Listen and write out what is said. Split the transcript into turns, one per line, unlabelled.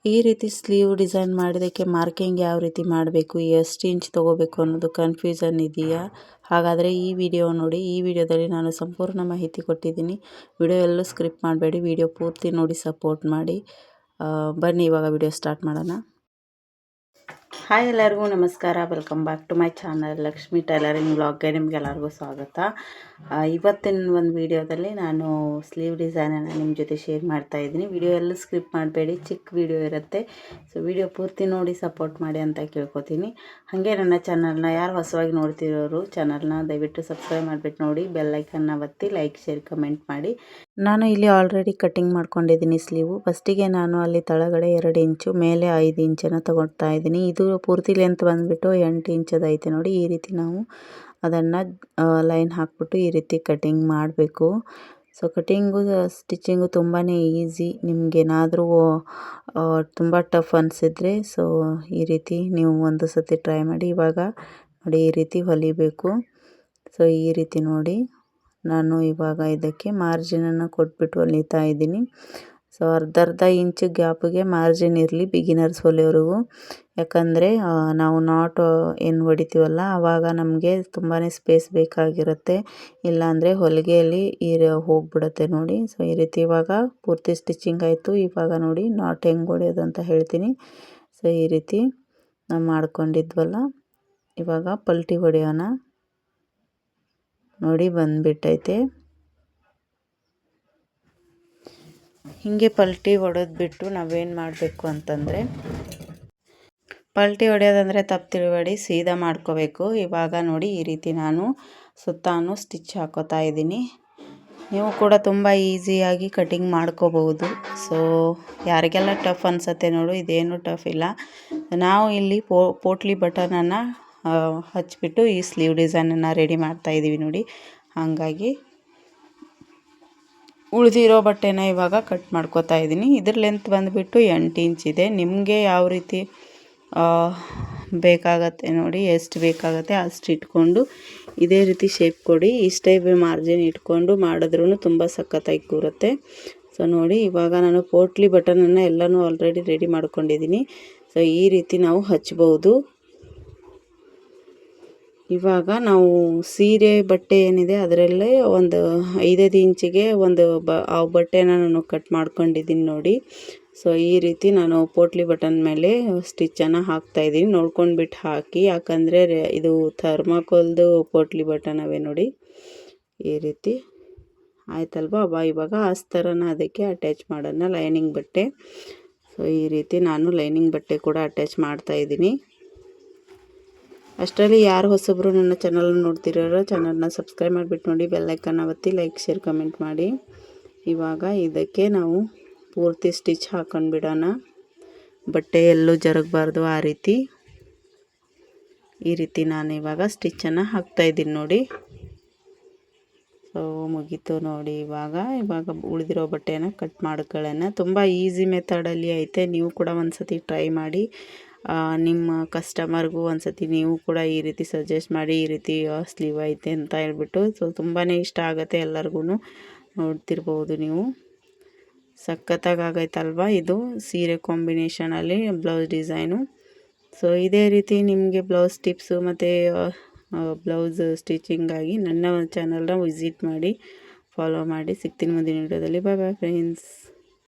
ಈ ರೀತಿ sleeve design ಮಾಡೋದಕ್ಕೆ ಮಾರ್ಕಿಂಗ್ ಯಾವ ರೀತಿ ಮಾಡಬೇಕು, ಎಷ್ಟು ಇಂಚ್ ತೊಗೋಬೇಕು ಅನ್ನೋದು ಕನ್ಫ್ಯೂಷನ್ ಇದೆಯಾ? ಹಾಗಾದರೆ ಈ ವಿಡಿಯೋ ನೋಡಿ. ಈ ವಿಡಿಯೋದಲ್ಲಿ ನಾನು ಸಂಪೂರ್ಣ ಮಾಹಿತಿ ಕೊಟ್ಟಿದ್ದೀನಿ. ವಿಡಿಯೋ ಎಲ್ಲೂ ಸ್ಕಿಪ್ ಮಾಡಬೇಡಿ, ವಿಡಿಯೋ ಪೂರ್ತಿ ನೋಡಿ ಸಪೋರ್ಟ್ ಮಾಡಿ. ಬನ್ನಿ ಇವಾಗ ವಿಡಿಯೋ ಸ್ಟಾರ್ಟ್ ಮಾಡೋಣ. ಹಾಯ್ ಎಲ್ಲರಿಗೂ ನಮಸ್ಕಾರ, welcome back to my channel Lakshmi tailoring ಬ್ಲಾಗ್ಗೆ ನಿಮಗೆಲ್ಲರಿಗೂ ಸ್ವಾಗತ. ಇವತ್ತಿನ ಒಂದು ವಿಡಿಯೋದಲ್ಲಿ ನಾನು ಸ್ಲೀವ್ ಡಿಸೈನನ್ನು ನಿಮ್ಮ ಜೊತೆ ಶೇರ್ ಮಾಡ್ತಾ ಇದ್ದೀನಿ. ವಿಡಿಯೋ ಎಲ್ಲ ಸ್ಕಿಪ್ ಮಾಡಬೇಡಿ, ಚಿಕ್ಕ ವಿಡಿಯೋ ಇರುತ್ತೆ. ಸೊ ವಿಡಿಯೋ ಪೂರ್ತಿ ನೋಡಿ ಸಪೋರ್ಟ್ ಮಾಡಿ ಅಂತ ಕೇಳ್ಕೊತೀನಿ. ಹಾಗೆ ನನ್ನ ಚಾನಲ್ನ ಯಾರು ಹೊಸವಾಗಿ ನೋಡ್ತಿರೋರು ಚಾನಲ್ನ ದಯವಿಟ್ಟು ಸಬ್ಸ್ಕ್ರೈಬ್ ಮಾಡಿಬಿಟ್ಟು ನೋಡಿ, ಬೆಲ್ಲೈಕನ್ನ ಒತ್ತಿ, ಲೈಕ್ ಶೇರ್ ಕಮೆಂಟ್ ಮಾಡಿ. ನಾನು ಇಲ್ಲಿ ಆಲ್ರೆಡಿ ಕಟ್ಟಿಂಗ್ ಮಾಡ್ಕೊಂಡಿದ್ದೀನಿ ಸ್ಲೀವು. ಫಸ್ಟಿಗೆ ನಾನು ಅಲ್ಲಿ ತಳಗಡೆ 2 ಇಂಚು, ಮೇಲೆ 5 ಇಂಚನ್ನು ತಗೊಳ್ತಾ ಇದ್ದೀನಿ. ಇದು ಪೂರ್ತಿ ಲೆಂತ್ ಬಂದುಬಿಟ್ಟು 8 ಇಂಚದ ಐತೆ ನೋಡಿ. ಈ ರೀತಿ ನಾವು ಅದನ್ನು ಲೈನ್ ಹಾಕ್ಬಿಟ್ಟು ಈ ರೀತಿ ಕಟ್ಟಿಂಗ್ ಮಾಡಬೇಕು. ಸೊ ಕಟ್ಟಿಂಗು ಸ್ಟಿಚಿಂಗು ತುಂಬಾ ಈಸಿ. ನಿಮಗೇನಾದರೂ ತುಂಬ ಟಫ್ ಅನಿಸಿದ್ರೆ ಸೊ ಈ ರೀತಿ ನೀವು ಒಂದು ಸತಿ ಟ್ರೈ ಮಾಡಿ. ಇವಾಗ ನೋಡಿ ಈ ರೀತಿ ಹೊಲಿಬೇಕು. ಸೊ ಈ ರೀತಿ ನೋಡಿ ನಾನು ಇವಾಗ ಇದಕ್ಕೆ ಮಾರ್ಜಿನನ್ನು ಕೊಟ್ಬಿಟ್ಟು ಹೊಲಿತಾ ಇದ್ದೀನಿ. ಸೊ ಅರ್ಧ ಇಂಚು ಗ್ಯಾಪಿಗೆ ಮಾರ್ಜಿನ್ ಇರಲಿ ಬಿಗಿನರ್ಸ್ ಹೊಲಿಯೋರಿಗೂ. ಯಾಕಂದರೆ ನಾವು ನಾಟ್ ಏನು ಹೊಡಿತೀವಲ್ಲ ಆವಾಗ ನಮಗೆ ತುಂಬಾ ಸ್ಪೇಸ್ ಬೇಕಾಗಿರುತ್ತೆ, ಇಲ್ಲಾಂದರೆ ಹೊಲಿಗೆಯಲ್ಲಿ ಹೋಗ್ಬಿಡುತ್ತೆ ನೋಡಿ. ಸೊ ಈ ರೀತಿ ಇವಾಗ ಪೂರ್ತಿ ಸ್ಟಿಚಿಂಗ್ ಆಯಿತು. ಇವಾಗ ನೋಡಿ ನಾಟ್ ಹೆಂಗೆ ಹೊಡೆಯೋದು ಅಂತ ಹೇಳ್ತೀನಿ. ಸೊ ಈ ರೀತಿ ನಾವು ಮಾಡ್ಕೊಂಡಿದ್ವಲ್ಲ, ಇವಾಗ ಪಲ್ಟಿ ಹೊಡೆಯೋಣ. ನೋಡಿ ಬಂದುಬಿಟ್ಟೈತೆ. ಹೀಗೆ ಪಲ್ಟಿ ಹೊಡೆದ್ಬಿಟ್ಟು ನಾವೇನು ಮಾಡಬೇಕು ಅಂತಂದರೆ, ಪಲ್ಟಿ ಹೊಡೆಯೋದಂದರೆ ತಪ್ಪು ತಿಳಬೇಡಿ, ಸೀದಾ ಮಾಡ್ಕೋಬೇಕು. ಇವಾಗ ನೋಡಿ ಈ ರೀತಿ ನಾನು ಸುತ್ತಾನು ಸ್ಟಿಚ್ ಹಾಕೋತಾ ಇದ್ದೀನಿ. ನೀವು ಕೂಡ ತುಂಬ ಈಸಿಯಾಗಿ ಕಟಿಂಗ್ ಮಾಡ್ಕೋಬಹುದು. ಸೊ ಯಾರಿಗೆಲ್ಲ ಟಫ್ ಅನಿಸುತ್ತೆ ನೋಡು, ಇದೇನು ಟಫ್ ಇಲ್ಲ. ನಾವು ಇಲ್ಲಿ ಪೋಟ್ಲಿ ಬಟನನ್ನು ಹಚ್ಬಿಟ್ಟು ಈ ಸ್ಲೀವ್ ಡಿಸೈನನ್ನು ರೆಡಿ ಮಾಡ್ತಾ ಇದ್ದೀವಿ ನೋಡಿ. ಹಾಗಾಗಿ ಉಳಿದಿರೋ ಬಟ್ಟೆನ ಇವಾಗ ಕಟ್ ಮಾಡ್ಕೋತಾ ಇದ್ದೀನಿ. ಇದ್ರ ಲೆಂತ್ ಬಂದುಬಿಟ್ಟು 8 ಇಂಚ್ ಇದೆ. ನಿಮಗೆ ಯಾವ ರೀತಿ ಬೇಕಾಗತ್ತೆ ನೋಡಿ, ಎಷ್ಟು ಬೇಕಾಗತ್ತೆ ಅಷ್ಟು ಇಟ್ಕೊಂಡು ಇದೇ ರೀತಿ ಶೇಪ್ ಕೊಡಿ. ಇಷ್ಟೇ ಮಾರ್ಜಿನ್ ಇಟ್ಕೊಂಡು ಮಾಡಿದ್ರೂ ತುಂಬ ಸಖತ್ತಾಗಿ ಕೂರುತ್ತೆ. ಸೊ ನೋಡಿ ಇವಾಗ ನಾನು ಪೋಟ್ಲಿ ಬಟನನ್ನು ಎಲ್ಲನೂ ಆಲ್ರೆಡಿ ರೆಡಿ ಮಾಡ್ಕೊಂಡಿದ್ದೀನಿ. ಸೊ ಈ ರೀತಿ ನಾವು ಹಚ್ಬೋದು. ಇವಾಗ ನಾವು ಸೀರೆ ಬಟ್ಟೆ ಏನಿದೆ ಅದರಲ್ಲೇ ಒಂದು 5 ಇಂಚಿಗೆ ಒಂದು ಆ ಬಟ್ಟೆನ ನಾನು ಕಟ್ ಮಾಡ್ಕೊಂಡಿದ್ದೀನಿ ನೋಡಿ. ಸೊ ಈ ರೀತಿ ನಾನು ಪೋಟ್ಲಿ ಬಟನ್ ಮೇಲೆ ಸ್ಟಿಚ್ಚನ್ನು ಹಾಕ್ತಾಯಿದ್ದೀನಿ. ನೋಡ್ಕೊಂಡ್ಬಿಟ್ಟು ಹಾಕಿ, ಯಾಕಂದರೆ ಇದು ಥರ್ಮಾಕೋಲ್ದು ಪೋಟ್ಲಿ ಬಟನ್ ಅವೇ ನೋಡಿ. ಈ ರೀತಿ ಆಯ್ತಲ್ವಾ? ಇವಾಗ ಅಸ್ತರನ ಅದಕ್ಕೆ ಅಟ್ಯಾಚ್ ಮಾಡೋಣ, ಲೈನಿಂಗ್ ಬಟ್ಟೆ. ಸೊ ಈ ರೀತಿ ನಾನು ಲೈನಿಂಗ್ ಬಟ್ಟೆ ಕೂಡ ಅಟ್ಯಾಚ್ ಮಾಡ್ತಾಯಿದ್ದೀನಿ. ಅಷ್ಟರಲ್ಲಿ ಯಾರು ಹೊಸಬ್ರು ನನ್ನ ಚಾನಲ್ನ ನೋಡ್ತಿರೋರೋ ಚಾನಲ್ನ ಸಬ್ಸ್ಕ್ರೈಬ್ ಮಾಡಿಬಿಟ್ಟು ನೋಡಿ, ಬೆಲ್ಲೈಕನ್ನ ಒತ್ತಿ, ಲೈಕ್ ಶೇರ್ ಕಮೆಂಟ್ ಮಾಡಿ. ಇವಾಗ ಇದಕ್ಕೆ ನಾವು ಪೂರ್ತಿ ಸ್ಟಿಚ್ ಹಾಕೊಂಡು ಬಿಡೋಣ. ಬಟ್ಟೆ ಎಲ್ಲೂ ಜರಗಬಾರ್ದು ಆ ರೀತಿ. ಈ ರೀತಿ ನಾನು ಇವಾಗ ಸ್ಟಿಚ್ಚನ್ನು ಹಾಕ್ತಾಯಿದ್ದೀನಿ ನೋಡಿ. ಸೊ ಮುಗೀತು ನೋಡಿ. ಇವಾಗ ಉಳಿದಿರೋ ಬಟ್ಟೆನ ಕಟ್ ಮಾಡ್ಕೊಳ್ಳೋಣ. ತುಂಬ ಈಸಿ ಮೆಥಡಲ್ಲಿ ಐತೆ. ನೀವು ಕೂಡ ಒಂದು ಸತಿ ಟ್ರೈ ಮಾಡಿ. ನಿಮ್ಮ ಕಸ್ಟಮರ್ಗೂ ಒಂದು ಸತಿ ನೀವು ಕೂಡ ಈ ರೀತಿ ಸಜೆಸ್ಟ್ ಮಾಡಿ, ಈ ರೀತಿ ಸ್ಲೀವ್ ಐತೆ ಅಂತ ಹೇಳ್ಬಿಟ್ಟು. ಸೊ ತುಂಬಾ ಇಷ್ಟ ಆಗುತ್ತೆ ಎಲ್ಲರಿಗೂ. ನೋಡ್ತಿರ್ಬೋದು ನೀವು, ಸಖತ್ತಾಗಿ ಆಗೈತಲ್ವ? ಇದು ಸೀರೆ ಕಾಂಬಿನೇಷನಲ್ಲಿ ಬ್ಲೌಸ್ ಡಿಸೈನು. ಸೊ ಇದೇ ರೀತಿ ನಿಮಗೆ ಬ್ಲೌಸ್ ಟಿಪ್ಸು ಮತ್ತು ಬ್ಲೌಸ್ ಸ್ಟಿಚಿಂಗಾಗಿ ನನ್ನ ಚಾನಲ್ನ ವಿಸಿಟ್ ಮಾಡಿ, ಫಾಲೋ ಮಾಡಿ. ಸಿಗ್ತೀನಿ ಮುಂದಿನ ವಿಡಿಯೋದಲ್ಲಿ. ಬಾಯ್ ಬಾಯ್ ಫ್ರೆಂಡ್ಸ್.